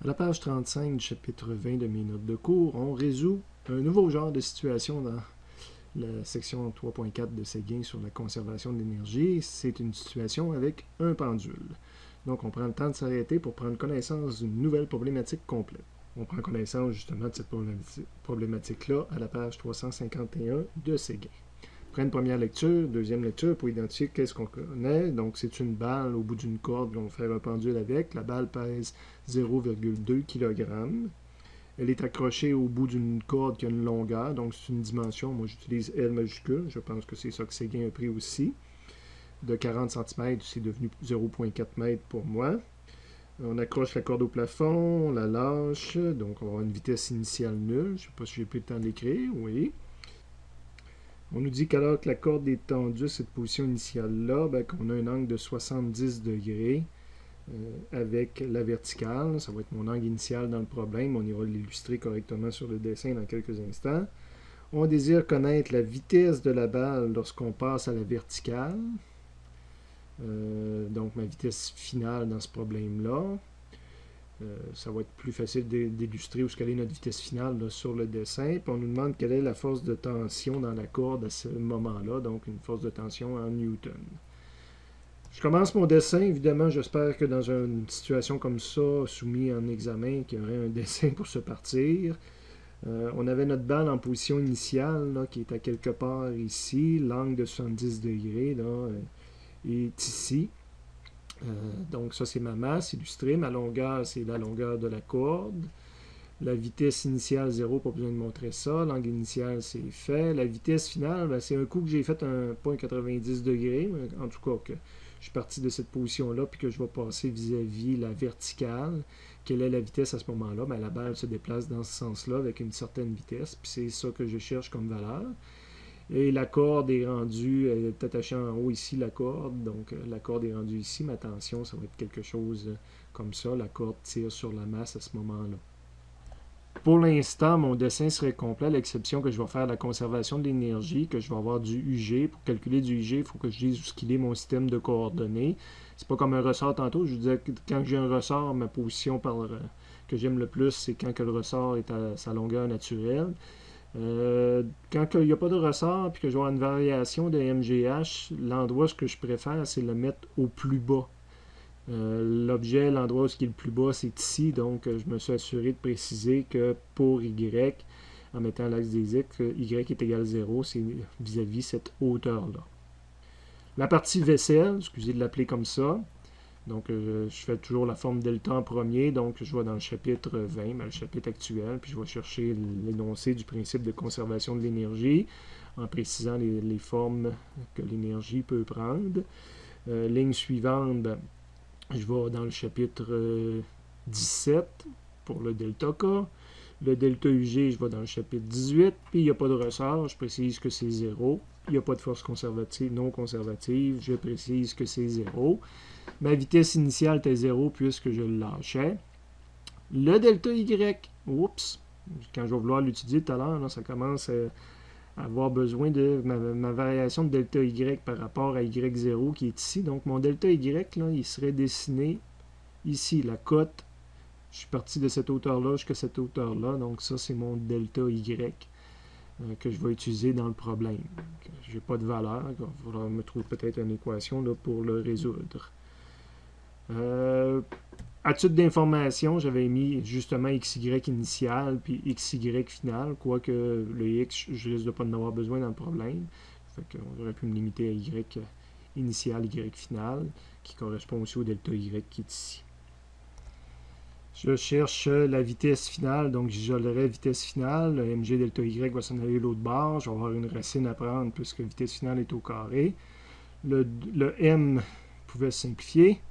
À la page 35 du chapitre 20 de mes notes de cours, on résout un nouveau genre de situation dans la section 3.4 de Séguin sur la conservation de l'énergie. C'est une situation avec un pendule. Donc, on prend le temps de s'arrêter pour prendre connaissance d'une nouvelle problématique complète. On prend connaissance justement de cette problématique-là à la page 351 de Séguin. Après une première lecture, deuxième lecture pour identifier qu'est-ce qu'on connaît. Donc, c'est une balle au bout d'une corde qu'on va faire un pendule avec. La balle pèse 0,2 kg. Elle est accrochée au bout d'une corde qui a une longueur, donc c'est une dimension. Moi, j'utilise L majuscule. Je pense que c'est ça que Séguin a pris aussi. De 40 cm, c'est devenu 0,4 m pour moi. On accroche la corde au plafond, on la lâche, donc on va avoir une vitesse initiale nulle. Je ne sais pas si j'ai pris le temps d'écrire, oui. On nous dit qu'alors que la corde est tendue à cette position initiale-là, qu'on a un angle de 70 degrés avec la verticale. Ça va être mon angle initial dans le problème. On ira l'illustrer correctement sur le dessin dans quelques instants. On désire connaître la vitesse de la balle lorsqu'on passe à la verticale. Donc ma vitesse finale dans ce problème-là. Ça va être plus facile d'illustrer où est notre vitesse finale là, sur le dessin. Puis on nous demande quelle est la force de tension dans la corde à ce moment-là, donc une force de tension en Newton. Je commence mon dessin, évidemment, j'espère que dans une situation comme ça, soumis en examen, qu'il y aurait un dessin pour se partir. On avait notre balle en position initiale, là, qui est à quelque part ici. L'angle de 70 degrés là, est ici. Donc ça c'est ma masse illustrée, ma longueur c'est la longueur de la corde, la vitesse initiale 0, pas besoin de montrer ça, l'angle initial c'est fait, la vitesse finale c'est un coup que j'ai fait un point 90 degrés, en tout cas que je suis parti de cette position là puis que je vais passer vis-à-vis la verticale. Quelle est la vitesse à ce moment-là? La balle se déplace dans ce sens-là avec une certaine vitesse, puis c'est ça que je cherche comme valeur. Et la corde est rendue, elle est attachée en haut ici, la corde. Donc, la corde est rendue ici. Ma tension, ça va être quelque chose comme ça. La corde tire sur la masse à ce moment-là. Pour l'instant, mon dessin serait complet, à l'exception que je vais faire la conservation de l'énergie, que je vais avoir du UG. Pour calculer du UG, il faut que je dise où il est mon système de coordonnées. C'est pas comme un ressort tantôt. Je vous disais que quand j'ai un ressort, ma position que j'aime le plus, c'est quand que le ressort est à sa longueur naturelle. Quand il n'y a pas de ressort et que je vais avoir une variation de MGH, l'endroit que je préfère, c'est le mettre au plus bas. L'objet, l'endroit où il est le plus bas, c'est ici. Donc, je me suis assuré de préciser que pour Y, en mettant l'axe des X, Y est égal à 0, c'est vis-à-vis cette hauteur-là. La partie vaisselle, excusez de l'appeler comme ça. Donc, je fais toujours la forme delta en premier. Donc, je vais dans le chapitre 20, le chapitre actuel, puis je vais chercher l'énoncé du principe de conservation de l'énergie en précisant les formes que l'énergie peut prendre. Ligne suivante, je vais dans le chapitre 17 pour le delta K. Le delta UG, je vais dans le chapitre 18, puis il n'y a pas de ressort, je précise que c'est 0. Il n'y a pas de force conservative, non conservative, je précise que c'est 0. Ma vitesse initiale était 0 puisque je le lâchais. Le delta Y, oups, quand je vais vouloir l'utiliser tout à l'heure, ça commence à avoir besoin de ma variation de delta Y par rapport à Y0 qui est ici. Donc mon delta Y, là, il serait dessiné ici, la cote. Je suis parti de cette hauteur-là jusqu'à cette hauteur-là. Donc ça, c'est mon delta Y que je vais utiliser dans le problème. Je n'ai pas de valeur. Il va falloir me trouver peut-être une équation là, pour le résoudre. À titre d'information, j'avais mis justement XY initial puis XY final, quoique le X, je risque de pas en avoir besoin dans le problème. Fait qu'on aurait pu me limiter à Y initial, Y final, qui correspond aussi au delta Y qui est ici. Je cherche la vitesse finale, donc j'isolerai vitesse finale. Le mg delta Y va s'en aller l'autre bord. Je vais avoir une racine à prendre puisque vitesse finale est au carré. Le m pouvait se simplifier.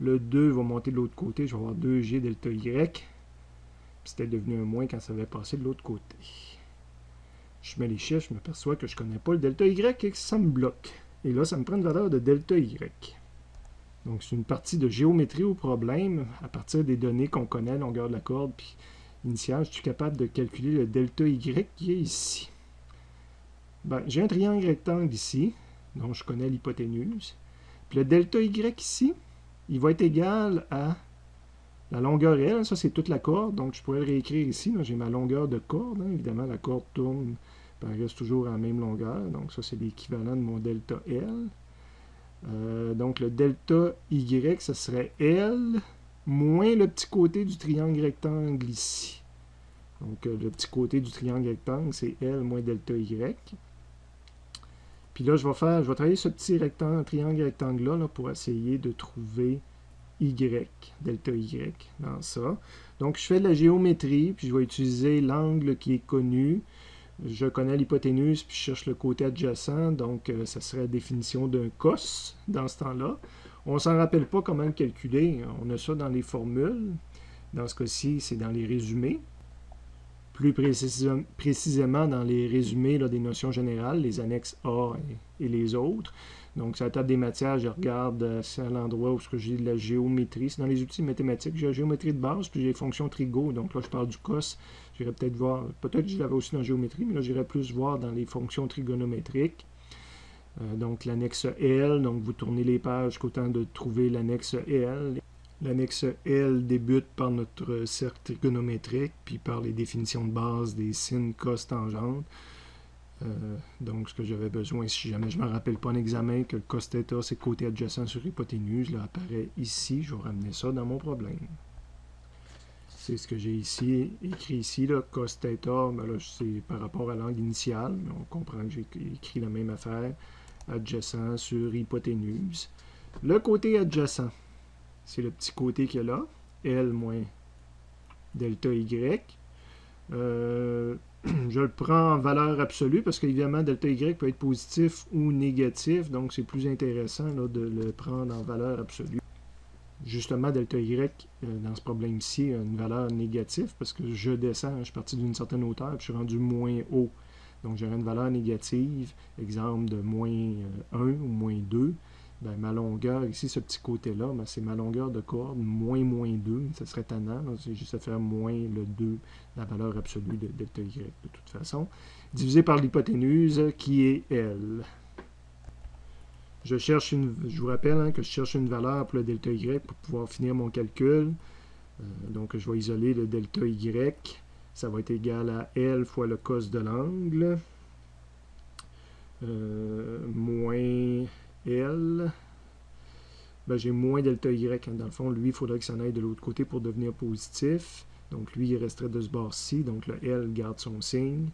Le 2 va monter de l'autre côté. Je vais avoir 2G delta Y. C'était devenu un moins quand ça avait passé de l'autre côté. Je mets les chiffres, je m'aperçois que je ne connais pas le delta Y et que ça me bloque. Et là, ça me prend une valeur de delta Y. Donc, c'est une partie de géométrie au problème. À partir des données qu'on connaît, longueur de la corde, puis initiale, je suis capable de calculer le delta Y qui est ici. J'ai un triangle rectangle ici, dont je connais l'hypoténuse. Puis le delta Y ici, il va être égal à La longueur L, ça c'est toute la corde, donc je pourrais le réécrire ici. J'ai ma longueur de corde, hein. Évidemment la corde tourne, elle reste toujours à la même longueur, donc ça c'est l'équivalent de mon delta L. Donc le delta Y, ça serait L moins le petit côté du triangle rectangle ici. Donc le petit côté du triangle rectangle, c'est L moins delta Y. Puis là, je vais travailler ce petit triangle rectangle là, pour essayer de trouver Y, delta Y dans ça. Donc je fais de la géométrie, puis je vais utiliser l'angle qui est connu. Je connais l'hypoténuse, puis je cherche le côté adjacent, donc ça serait la définition d'un cos dans ce temps-là. On ne s'en rappelle pas comment le calculer, on a ça dans les formules. Dans ce cas-ci, c'est dans les résumés. Plus précisément dans les résumés là, des notions générales, les annexes A et les autres. Donc, sur la table des matières, je regarde c'est à l'endroit où j'ai de la géométrie. C'est dans les outils mathématiques, j'ai la géométrie de base, puis j'ai les fonctions trigo. Donc là, je parle du cos. J'irais peut-être voir, peut-être que je l'avais aussi dans la géométrie, mais là, j'irais plus voir dans les fonctions trigonométriques. Donc, l'annexe L, donc vous tournez les pages jusqu'au temps de trouver l'annexe L. L'annexe L débute par notre cercle trigonométrique, puis par les définitions de base des sines, cos, tangentes. Donc, ce que j'avais besoin, si jamais je ne me rappelle pas en examen, que le cos θ, c'est côté adjacent sur hypoténuse, là, apparaît ici. Je vais ramener ça dans mon problème. C'est ce que j'ai ici, écrit ici, là, cos θ, ben là, c'est par rapport à l'angle initial, mais on comprend que j'ai écrit la même affaire, adjacent sur hypoténuse. Le côté adjacent, c'est le petit côté qu'il y a là, L moins delta Y. Je le prends en valeur absolue parce qu'évidemment, delta Y peut être positif ou négatif, donc c'est plus intéressant là, de le prendre en valeur absolue. Justement, delta Y, dans ce problème-ci, a une valeur négative parce que je descends, je suis parti d'une certaine hauteur et je suis rendu moins haut. Donc, j'aurai une valeur négative, exemple de moins 1 ou moins 2. Ben, ma longueur, ici, ce petit côté-là, ben, c'est ma longueur de corde, moins 2, ça serait tannant. C'est juste à faire moins le 2, la valeur absolue de delta Y, de toute façon, divisé par l'hypoténuse, qui est L. Je vous rappelle que je cherche une valeur pour le delta Y pour pouvoir finir mon calcul. Donc, je vais isoler le delta Y. Ça va être égal à L fois le cos de l'angle, moins L. Ben, j'ai moins delta Y. Dans le fond, lui, il faudrait que ça aille de l'autre côté pour devenir positif. Donc, lui, il resterait de ce bord-ci. Donc, le L garde son signe.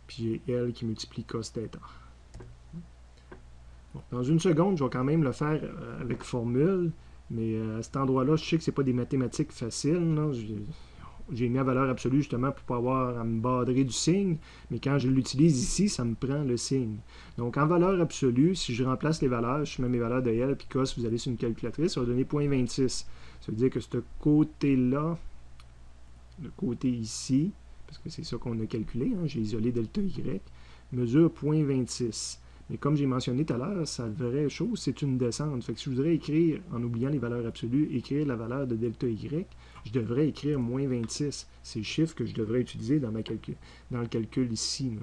Puis, j'ai L qui multiplie cos θ. Bon, dans une seconde, je vais quand même le faire avec formule. Mais à cet endroit-là, je sais que ce n'est pas des mathématiques faciles. J'ai mis la valeur absolue justement pour ne pas avoir à me badrer du signe, mais quand je l'utilise ici, ça me prend le signe. Donc en valeur absolue, si je remplace les valeurs, je mets mes valeurs de L puis cos, vous allez sur une calculatrice, ça va donner 0.26. Ça veut dire que ce côté-là, le côté ici, parce que c'est ça qu'on a calculé, j'ai isolé delta Y, mesure 0.26. Mais comme j'ai mentionné tout à l'heure, sa vraie chose, c'est une descente. Fait que si je voudrais écrire, en oubliant les valeurs absolues, écrire la valeur de delta Y, je devrais écrire moins 26. C'est le chiffre que je devrais utiliser dans le calcul ici. Là.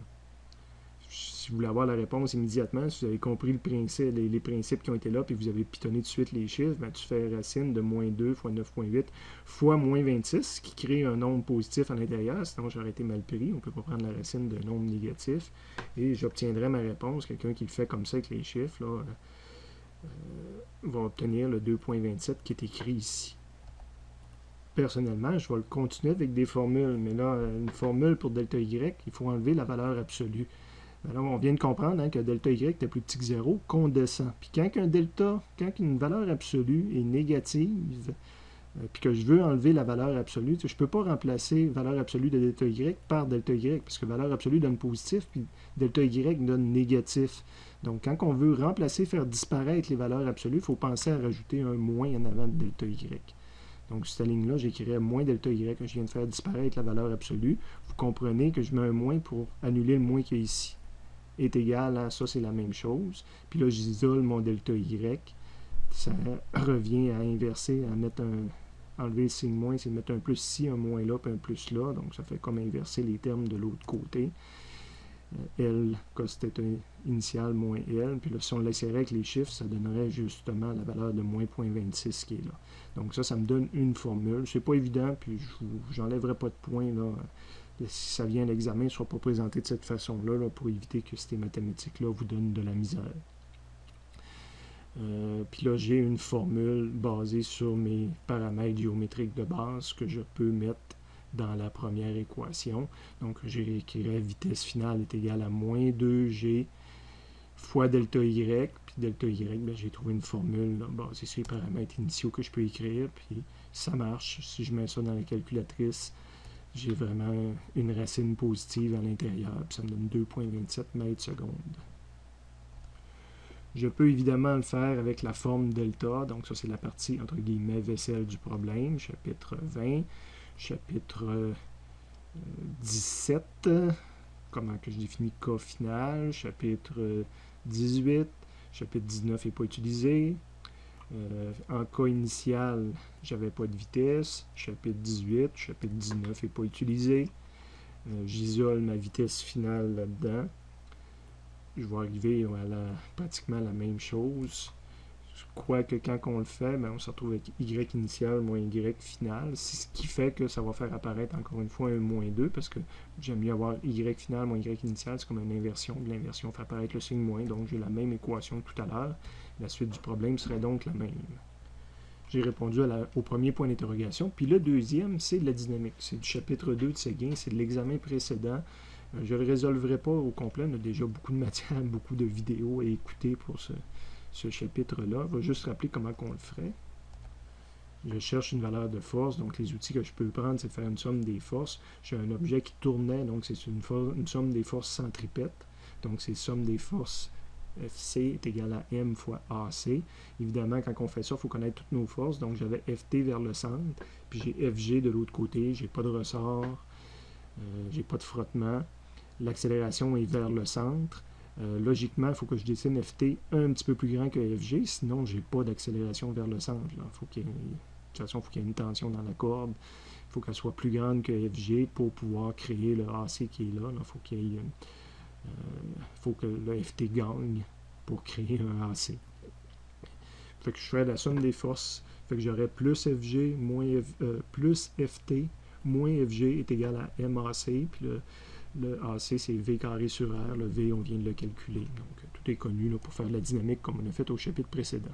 Si vous voulez avoir la réponse immédiatement, si vous avez compris le principe, les principes qui ont été là, puis vous avez pitonné tout de suite les chiffres, ben, tu fais racine de moins 2 fois 9.8 fois moins 26, ce qui crée un nombre positif à l'intérieur, sinon j'aurais été mal pris. On ne peut pas prendre la racine d'un nombre négatif. Et j'obtiendrai ma réponse. Quelqu'un qui le fait comme ça avec les chiffres là, va obtenir le 2.27 qui est écrit ici. Personnellement, je vais le continuer avec des formules, mais là, une formule pour delta Y, il faut enlever la valeur absolue. Alors, on vient de comprendre que delta Y est plus petit que 0, qu'on descend. Puis quand une valeur absolue est négative, puis que je veux enlever la valeur absolue, je ne peux pas remplacer valeur absolue de delta Y par delta Y, parce que valeur absolue donne positif, puis delta Y donne négatif. Donc, quand on veut remplacer, faire disparaître les valeurs absolues, il faut penser à rajouter un moins en avant de delta Y. Donc, sur cette ligne-là, j'écrirais moins delta Y, que je viens de faire disparaître la valeur absolue. Vous comprenez que je mets un moins pour annuler le moins qu'il y a ici. Est égal à ça, c'est la même chose. Puis là, j'isole mon delta Y. Ça revient à inverser, à mettre enlever le signe moins, c'est de mettre un plus ici, un moins là, puis un plus là. Donc, ça fait comme inverser les termes de l'autre côté. L cos θ initial moins L. Puis là, si on laisserait avec les chiffres, ça donnerait justement la valeur de moins 0.26 qui est là. Donc ça me donne une formule. C'est pas évident, puis j'enlèverai pas de points là. Si ça vient à l'examen, il ne sera pas présenté de cette façon-là là, pour éviter que ces mathématiques-là vous donnent de la misère. Puis là, j'ai une formule basée sur mes paramètres géométriques de base que je peux mettre dans la première équation. Donc, j'écrirai vitesse finale est égale à moins 2g fois delta y. Puis delta y, ben, j'ai trouvé une formule là, basée sur les paramètres initiaux que je peux écrire. Puis ça marche. Si je mets ça dans la calculatrice, j'ai vraiment une racine positive à l'intérieur. Puis ça me donne 2,27 mètres secondes. Je peux évidemment le faire avec la forme delta. Donc ça, c'est la partie, entre guillemets, vaisselle du problème. Chapitre 20. Chapitre 17, comment que je définis K final. Chapitre 18, chapitre 19 n'est pas utilisé. En cas initial, j'avais pas de vitesse. Chapitre 18, chapitre 19 n'est pas utilisé. J'isole ma vitesse finale là-dedans. Je vais arriver à pratiquement la même chose. Quoique quand on le fait, ben, on se retrouve avec y initial moins y final. C'est ce qui fait que ça va faire apparaître encore une fois un moins 2, parce que j'aime mieux avoir y final moins y initial. C'est comme une inversion. L'inversion fait apparaître le signe moins, donc j'ai la même équation que tout à l'heure. La suite du problème serait donc la même. J'ai répondu au premier point d'interrogation. Puis le deuxième, c'est la dynamique. C'est du chapitre 2 de Séguin, c'est de l'examen précédent. Je ne le résolverai pas au complet. On a déjà beaucoup de matière, beaucoup de vidéos à écouter pour ce chapitre-là. Je vais juste rappeler comment on le ferait. Je cherche une valeur de force. Donc, les outils que je peux prendre, c'est de faire une somme des forces. J'ai un objet qui tournait, donc c'est une somme des forces centripètes. Donc, c'est somme des forces FC est égal à M fois AC. Évidemment, quand on fait ça, il faut connaître toutes nos forces. Donc, j'avais FT vers le centre, puis j'ai FG de l'autre côté. J'ai pas de ressort, j'ai pas de frottement. L'accélération est vers le centre. Logiquement, il faut que je dessine FT un petit peu plus grand que FG, sinon je n'ai pas d'accélération vers le centre. De toute façon, il faut qu'il y ait une tension dans la corde. Il faut qu'elle soit plus grande que FG pour pouvoir créer le AC qui est là. Il faut que le FT gagne pour créer un AC. Fait que je fais la somme des forces. Fait que j'aurai plus FG plus FT moins FG est égal à MAC. Puis le AC, c'est V carré sur R. Le V, on vient de le calculer. Donc, tout est connu là, pour faire la dynamique comme on a fait au chapitre précédent.